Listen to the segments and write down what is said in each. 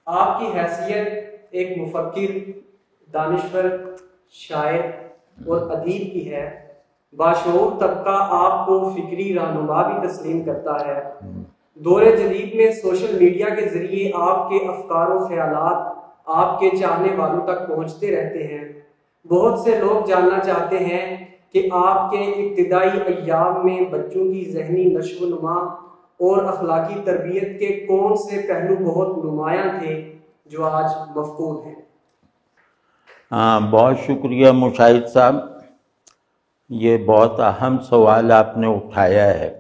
آپ کی حیثیت ایک مفکر، دانشور، شاعر اور ادیب کی ہے۔ باشعور طبقہ آپ کو فکری رہنما بھی تسلیم کرتا ہے۔ دور جدید میں سوشل میڈیا کے ذریعے آپ کے افکار و خیالات آپ کے چاہنے والوں تک پہنچتے رہتے ہیں۔ بہت سے لوگ جاننا چاہتے ہیں کہ آپ کے ابتدائی ایام میں بچوں کی ذہنی نشو و نما اور اخلاقی تربیت کے کون سے پہلو بہت نمایاں تھے جو آج مفقود ہیں؟ بہت شکریہ مشاہد صاحب، یہ بہت اہم سوال آپ نے اٹھایا ہے،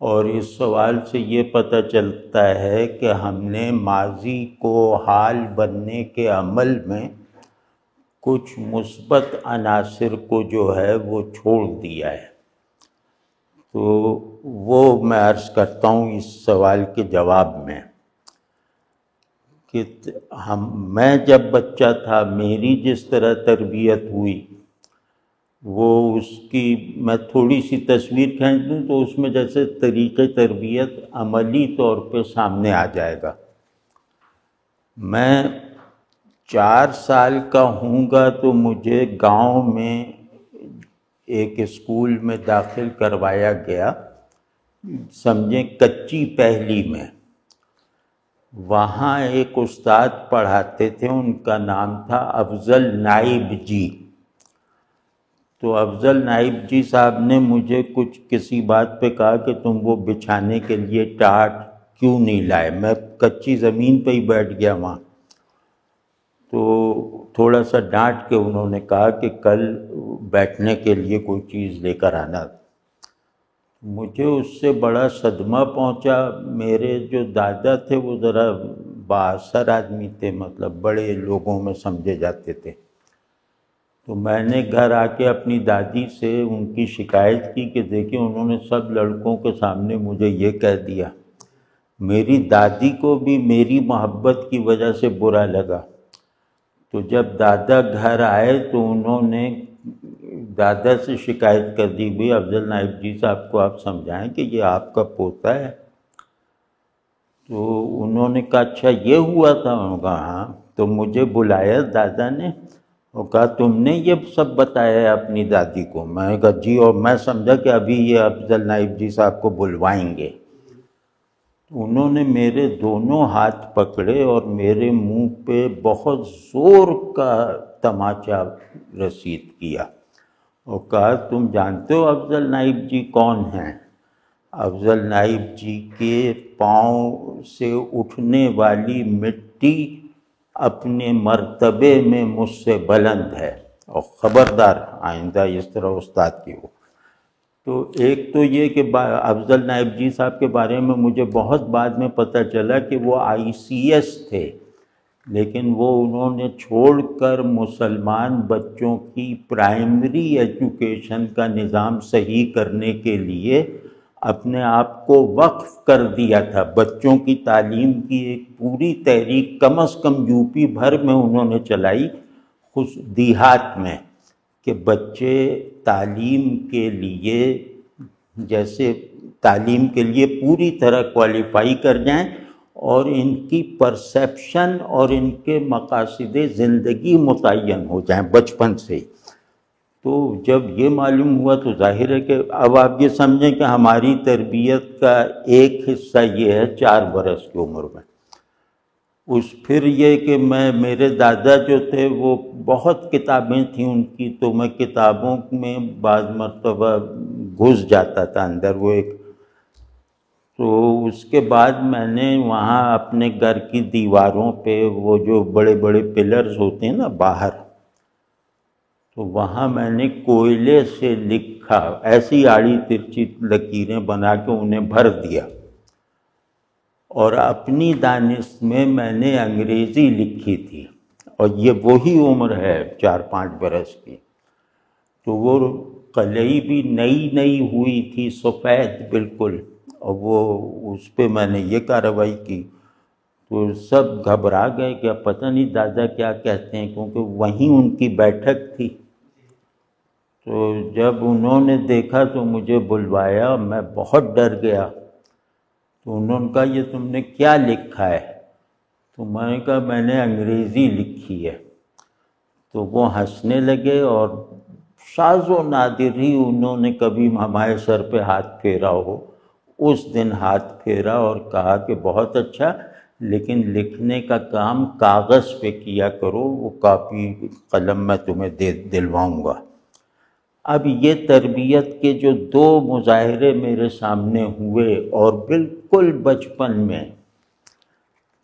اور اس سوال سے یہ پتہ چلتا ہے کہ ہم نے ماضی کو حال بننے کے عمل میں کچھ مثبت عناصر کو جو ہے وہ چھوڑ دیا ہے۔ تو وہ میں عرض کرتا ہوں اس سوال کے جواب میں کہ میں جب بچہ تھا میری جس طرح تربیت ہوئی، وہ اس کی میں تھوڑی سی تصویر کھینچ دوں تو اس میں جیسے طریقۂ تربیت عملی طور پہ سامنے آ جائے گا۔ میں 4 سال کا ہوں گا تو مجھے گاؤں میں ایک اسکول میں داخل کروایا گیا، سمجھیں کچی پہلی میں۔ وہاں ایک استاد پڑھاتے تھے، ان کا نام تھا افضل نائب جی۔ تو افضل نائب جی صاحب نے مجھے کسی بات پہ کہا کہ تم وہ بچھانے کے لیے ٹاٹ کیوں نہیں لائے؟ میں کچی زمین پہ ہی بیٹھ گیا وہاں۔ تو تھوڑا سا ڈانٹ کے انہوں نے کہا کہ کل بیٹھنے کے لیے کوئی چیز لے کر آنا۔ مجھے اس سے بڑا صدمہ پہنچا۔ میرے جو دادا تھے وہ ذرا بااثر آدمی تھے، مطلب بڑے لوگوں میں سمجھے جاتے تھے۔ تو میں نے گھر آ کے اپنی دادی سے ان کی شکایت کی کہ دیکھیں انہوں نے سب لڑکوں کے سامنے مجھے یہ کہہ دیا۔ میری دادی کو بھی میری محبت کی وجہ سے برا لگا۔ تو جب دادا گھر آئے تو انہوں نے دادا سے شکایت کر دی، بھئی افضل نائب جی صاحب کو آپ سمجھائیں کہ یہ آپ کا پوتا ہے۔ تو انہوں نے کہا اچھا یہ ہوا تھا؟ انہوں نے کہا ہاں۔ تو مجھے بلایا دادا نے اور کہا تم نے یہ سب بتایا ہے اپنی دادی کو؟ میں نے کہا جی، اور میں سمجھا کہ ابھی یہ افضل نائب جی صاحب کو بلوائیں گے۔ انہوں نے میرے دونوں ہاتھ پکڑے اور میرے منہ پہ بہت زور کا تماچا رسید کیا اور کہا تم جانتے ہو افضل نائب جی کون ہیں؟ افضل نائب جی کے پاؤں سے اٹھنے والی مٹی اپنے مرتبے میں مجھ سے بلند ہے، اور خبردار آئندہ اس طرح استاد کی ہو۔ تو ایک تو یہ کہ افضل نائب جی صاحب کے بارے میں مجھے بہت بعد میں پتہ چلا کہ وہ ICS تھے، لیکن وہ انہوں نے چھوڑ کر مسلمان بچوں کی پرائمری ایجوکیشن کا نظام صحیح کرنے کے لیے اپنے آپ کو وقف کر دیا تھا۔ بچوں کی تعلیم کی ایک پوری تحریک کم از کم UP بھر میں انہوں نے چلائی، دیہات میں، کہ بچے تعلیم کے لیے جیسے تعلیم کے لیے پوری طرح کوالیفائی کر جائیں اور ان کی پرسیپشن اور ان کے مقاصد زندگی متعین ہو جائیں بچپن سے ہی۔ تو جب یہ معلوم ہوا تو ظاہر ہے کہ اب آپ یہ سمجھیں کہ ہماری تربیت کا ایک حصہ یہ ہے 4 برس کی عمر میں۔ پھر یہ کہ میرے دادا جو تھے وہ بہت کتابیں تھیں ان کی، تو میں کتابوں میں بعض مرتبہ گھس جاتا تھا اندر وہ ایک۔ تو اس کے بعد میں نے وہاں اپنے گھر کی دیواروں پہ وہ جو بڑے بڑے پلرز ہوتے ہیں نا باہر، تو وہاں میں نے کوئلے سے لکھا، ایسی آڑی ترچھی لکیریں بنا کے انہیں بھر دیا، اور اپنی دانش میں نے انگریزی لکھی تھی، اور یہ وہی عمر ہے 4-5 برس کی۔ تو وہ قلعی بھی نئی ہوئی تھی، سفید بالکل، اور وہ اس پہ میں نے یہ کارروائی کی۔ تو سب گھبرا گئے کہ اب پتہ نہیں دادا کیا کہتے ہیں، کیونکہ وہیں ان کی بیٹھک تھی۔ تو جب انہوں نے دیکھا تو مجھے بلوایا، میں بہت ڈر گیا۔ تو انہوں نے کہا یہ تم نے کیا لکھا ہے؟ تو میں نے کہا میں نے انگریزی لکھی ہے۔ تو وہ ہنسنے لگے، اور شاذ و نادر ہی انہوں نے کبھی ہمارے سر پہ ہاتھ پھیرا ہو، اس دن ہاتھ پھیرا اور کہا کہ بہت اچھا، لیکن لکھنے کا کام کاغذ پہ کیا کرو، وہ کاپی قلم میں تمہیں دلواؤں گا۔ اب یہ تربیت کے جو دو مظاہرے میرے سامنے ہوئے، اور بالکل بچپن میں،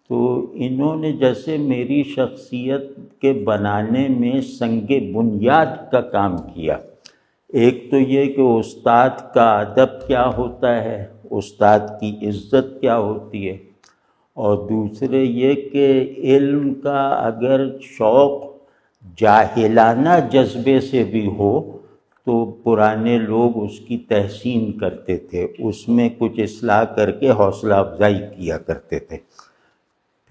تو انہوں نے جیسے میری شخصیت کے بنانے میں سنگ بنیاد کا کام کیا۔ ایک تو یہ کہ استاد کا ادب کیا ہوتا ہے، استاد کی عزت کیا ہوتی ہے، اور دوسرے یہ کہ علم کا اگر شوق جاہلانہ جذبے سے بھی ہو تو پرانے لوگ اس کی تحسین کرتے تھے، اس میں کچھ اصلاح کر کے حوصلہ افزائی کیا کرتے تھے۔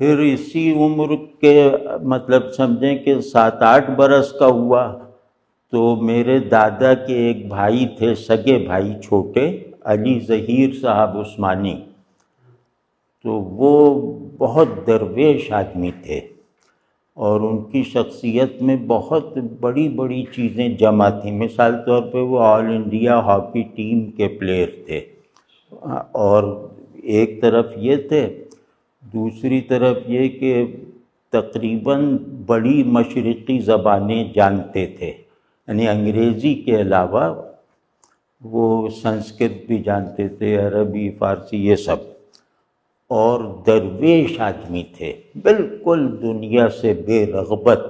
پھر اسی عمر کے مطلب سمجھیں کہ 7-8 برس کا ہوا تو میرے دادا کے ایک بھائی تھے، سگے بھائی چھوٹے، علی ظہیر صاحب عثمانی، تو وہ بہت درویش آدمی تھے، اور ان کی شخصیت میں بہت بڑی بڑی چیزیں جمع تھیں۔ مثال طور پہ وہ آل انڈیا ہاکی ٹیم کے پلیئر تھے، اور ایک طرف یہ تھے، دوسری طرف یہ کہ تقریباً بڑی مشرقی زبانیں جانتے تھے، یعنی انگریزی کے علاوہ وہ سنسکرت بھی جانتے تھے، عربی، فارسی، یہ سب، اور درویش آدمی تھے، بالکل دنیا سے بے رغبت،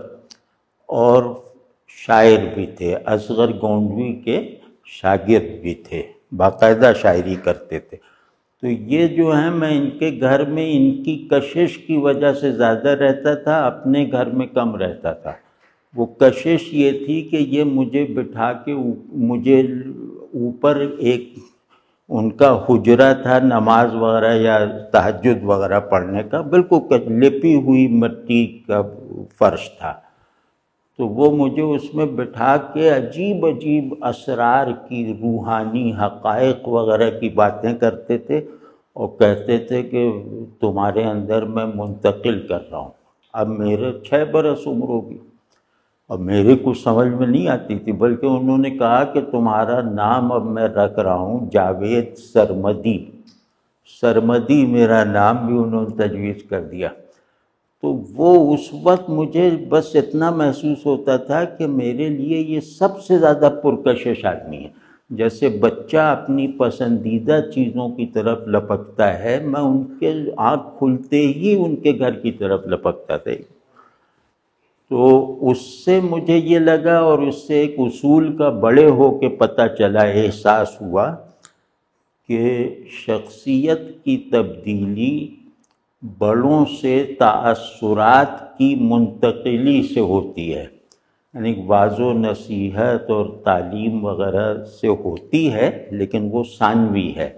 اور شاعر بھی تھے، اصغر گونڈوی کے شاگرد بھی تھے، باقاعدہ شاعری کرتے تھے۔ تو یہ جو ہیں، میں ان کے گھر میں ان کی کشش کی وجہ سے زیادہ رہتا تھا، اپنے گھر میں کم رہتا تھا۔ وہ کشش یہ تھی کہ یہ مجھے بٹھا کے مجھے اوپر ایک ان کا حجرہ تھا نماز وغیرہ یا تہجد وغیرہ پڑھنے کا، بالکل لپی ہوئی مٹی کا فرش تھا، تو وہ مجھے اس میں بٹھا کے عجیب عجیب اسرار کی، روحانی حقائق وغیرہ کی باتیں کرتے تھے، اور کہتے تھے کہ تمہارے اندر میں منتقل کر رہا ہوں۔ اب میرے 6 برس عمر ہوگی، اب میرے کچھ سمجھ میں نہیں آتی تھی، بلکہ انہوں نے کہا کہ تمہارا نام اب میں رکھ رہا ہوں جاوید سرمدی، سرمدی میرا نام بھی انہوں نے تجویز کر دیا۔ تو وہ اس وقت مجھے بس اتنا محسوس ہوتا تھا کہ میرے لیے یہ سب سے زیادہ پرکشش آدمی ہے۔ جیسے بچہ اپنی پسندیدہ چیزوں کی طرف لپکتا ہے، میں ان کے آنکھ کھلتے ہی ان کے گھر کی طرف لپکتا تھا۔ تو اس سے مجھے یہ لگا، اور اس سے ایک اصول کا بڑے ہو کے پتہ چلا، احساس ہوا کہ شخصیت کی تبدیلی بڑوں سے تاثرات کی منتقلی سے ہوتی ہے، یعنی واعظ و نصیحت اور تعلیم وغیرہ سے ہوتی ہے، لیکن وہ ثانوی ہے۔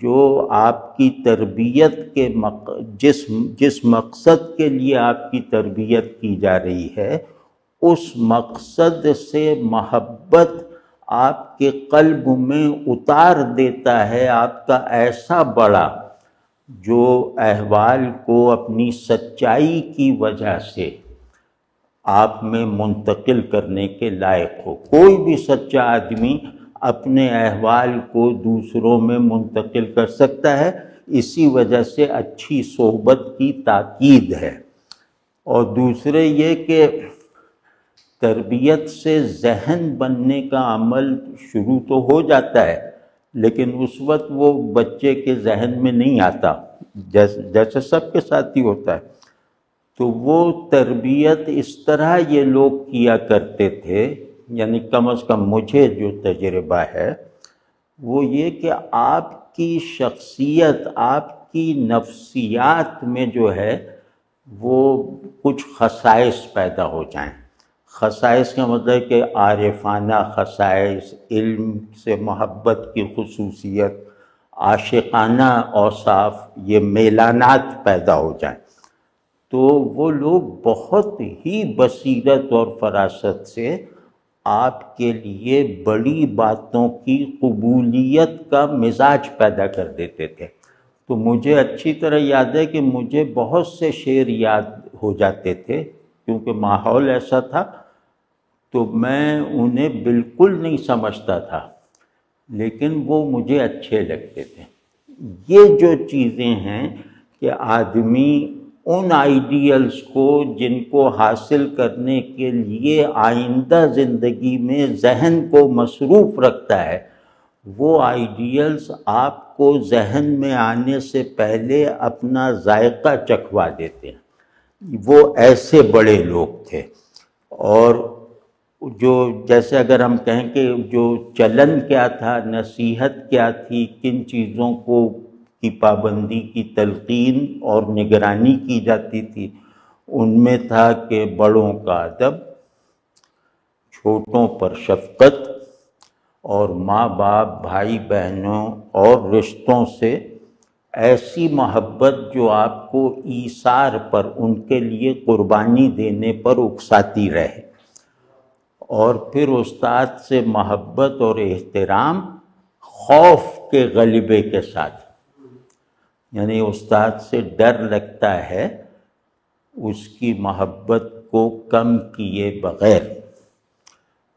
جو آپ کی تربیت کے جس مقصد کے لیے آپ کی تربیت کی جا رہی ہے، اس مقصد سے محبت آپ کے قلب میں اتار دیتا ہے آپ کا ایسا بڑا، جو احوال کو اپنی سچائی کی وجہ سے آپ میں منتقل کرنے کے لائق ہو۔ کوئی بھی سچا آدمی اپنے احوال کو دوسروں میں منتقل کر سکتا ہے، اسی وجہ سے اچھی صحبت کی تاکید ہے۔ اور دوسرے یہ کہ تربیت سے ذہن بننے کا عمل شروع تو ہو جاتا ہے، لیکن اس وقت وہ بچے کے ذہن میں نہیں آتا، جیسے سب کے ساتھ ہی ہوتا ہے۔ تو وہ تربیت اس طرح یہ لوگ کیا کرتے تھے، یعنی کم از کم مجھے جو تجربہ ہے وہ یہ کہ آپ کی شخصیت، آپ کی نفسیات میں جو ہے وہ کچھ خصائص پیدا ہو جائیں۔ خصائص کا مطلب کہ عارفانہ خصائص، علم سے محبت کی خصوصیت، عاشقانہ اوصاف، یہ میلانات پیدا ہو جائیں، تو وہ لوگ بہت ہی بصیرت اور فراست سے آپ کے لیے بڑی باتوں کی قبولیت کا مزاج پیدا کر دیتے تھے۔ تو مجھے اچھی طرح یاد ہے کہ مجھے بہت سے شعر یاد ہو جاتے تھے، کیونکہ ماحول ایسا تھا، تو میں انہیں بالکل نہیں سمجھتا تھا، لیکن وہ مجھے اچھے لگتے تھے۔ یہ جو چیزیں ہیں کہ آدمی ان آئیڈیلز کو جن کو حاصل کرنے کے لیے آئندہ زندگی میں ذہن کو مصروف رکھتا ہے، وہ آئیڈیلز آپ کو ذہن میں آنے سے پہلے اپنا ذائقہ چکھوا دیتے ہیں۔ وہ ایسے بڑے لوگ تھے۔ اور جو جیسے اگر ہم کہیں کہ جو چلن کیا تھا، نصیحت کیا تھی، کن چیزوں کو کی پابندی کی تلقین اور نگرانی کی جاتی تھی، ان میں تھا کہ بڑوں کا ادب، چھوٹوں پر شفقت، اور ماں باپ، بھائی بہنوں اور رشتوں سے ایسی محبت جو آپ کو ایثار پر، ان کے لیے قربانی دینے پر اکساتی رہے۔ اور پھر استاد سے محبت اور احترام خوف کے غلبے کے ساتھ، یعنی استاد سے ڈر لگتا ہے اس کی محبت کو کم کیے بغیر۔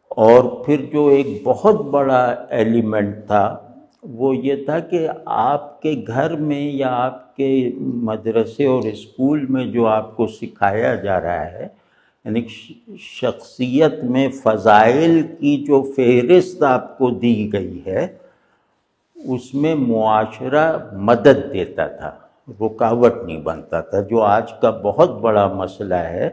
اور پھر جو ایک بہت بڑا ایلیمنٹ تھا وہ یہ تھا کہ آپ کے گھر میں یا آپ کے مدرسے اور اسکول میں جو آپ کو سکھایا جا رہا ہے، یعنی شخصیت میں فضائل کی جو فہرست آپ کو دی گئی ہے، اس میں معاشرہ مدد دیتا تھا، رکاوٹ نہیں بنتا تھا۔ جو آج کا بہت بڑا مسئلہ ہے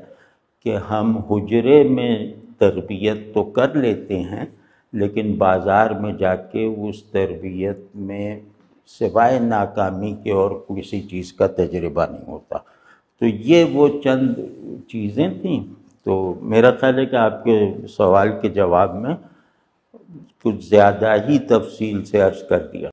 کہ ہم حجرے میں تربیت تو کر لیتے ہیں، لیکن بازار میں جا کے اس تربیت میں سوائے ناکامی کے اور کسی چیز کا تجربہ نہیں ہوتا۔ تو یہ وہ چند چیزیں تھیں۔ تو میرا خیال ہے کہ آپ کے سوال کے جواب میں کچھ زیادہ ہی تفصیل سے عرض کر دیا۔